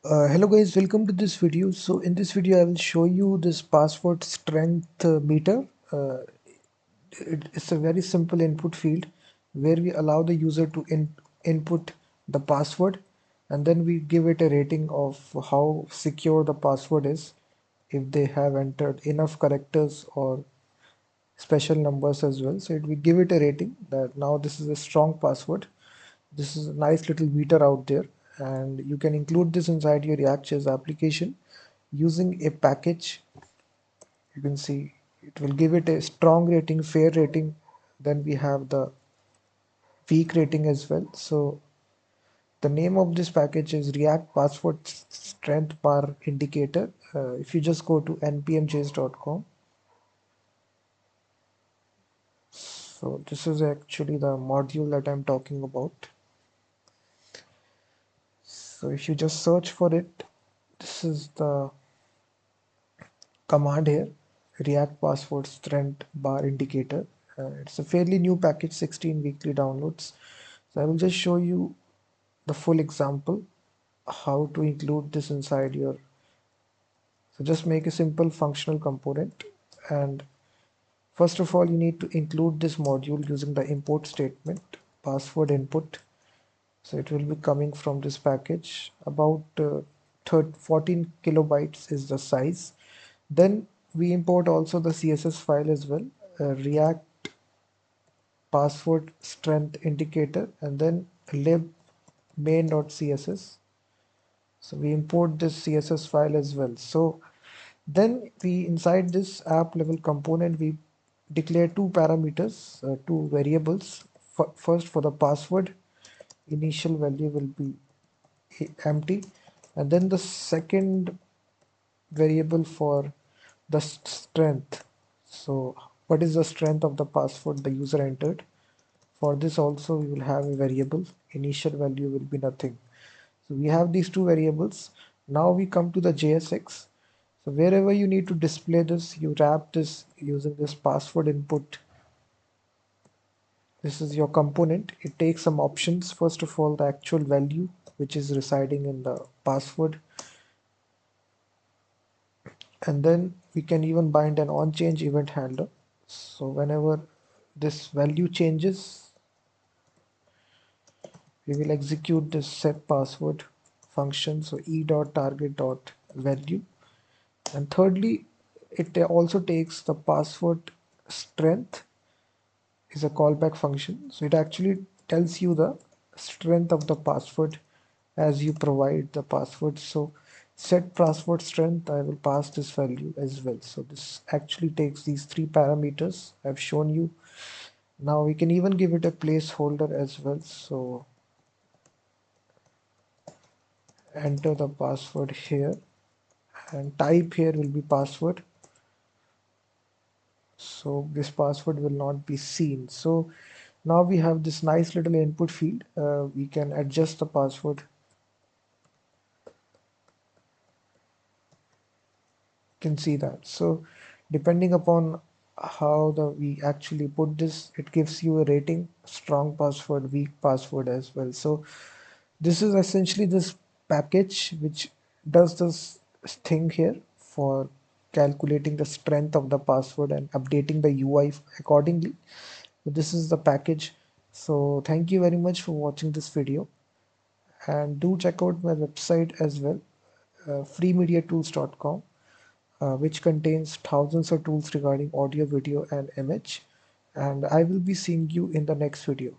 Hello guys, welcome to this video. So in this video I will show you this password strength meter. It's a very simple input field where we allow the user to input the password, and then we give it a rating of how secure the password is, if they have entered enough characters or special numbers as well. So we give it a rating that now this is a strong password. This is a nice little meter out there, and you can include this inside your React.js application using a package. You can see it will give it a strong rating, fair rating. Then we have the weak rating as well. So the name of this package is React Password Strength Bar Indicator. If you just go to npmjs.com, so this is actually the module that I'm talking about. So if you just search for it, this is the command here, React Password Strength Bar Indicator. It's a fairly new package, 16 weekly downloads. So I will just show you the full example how to include this inside your. So just make a simple functional component, and first of all you need to include this module using the import statement password input. So it will be coming from this package. About 14 kilobytes is the size. Then we import also the CSS file as well, React password strength indicator, and then lib main.css. So we import this CSS file as well. So then we inside this app level component we declare two parameters, two variables. First, for the password, initial value will be empty, and then the second variable for the strength. So what is the strength of the password the user entered? For this also we will have a variable, initial value will be nothing. So we have these two variables. Now we come to the JSX. So wherever you need to display this, you wrap this using this password input. This is your component. It takes some options. First of all, the actual value which is residing in the password, and then we can even bind an on change event handler. So whenever this value changes, we will execute this set password function. So e.target.value. And thirdly, it also takes the password strength is a callback function. So it actually tells you the strength of the password as you provide the password. So set password strength, I will pass this value as well. So this actually takes these three parameters I've shown you. Now we can even give it a placeholder as well. So enter the password here, and type here will be password. So this password will not be seen. So now we have this nice little input field. We can adjust the password. You can see that. So depending upon how the we actually put this, it gives you a rating: strong password, weak password as well. So this is essentially this package which does this thing here for calculating the strength of the password and updating the UI accordingly. So this is the package. So thank you very much for watching this video, and do check out my website as well, freemediatools.com, which contains thousands of tools regarding audio, video, and image. And I will be seeing you in the next video.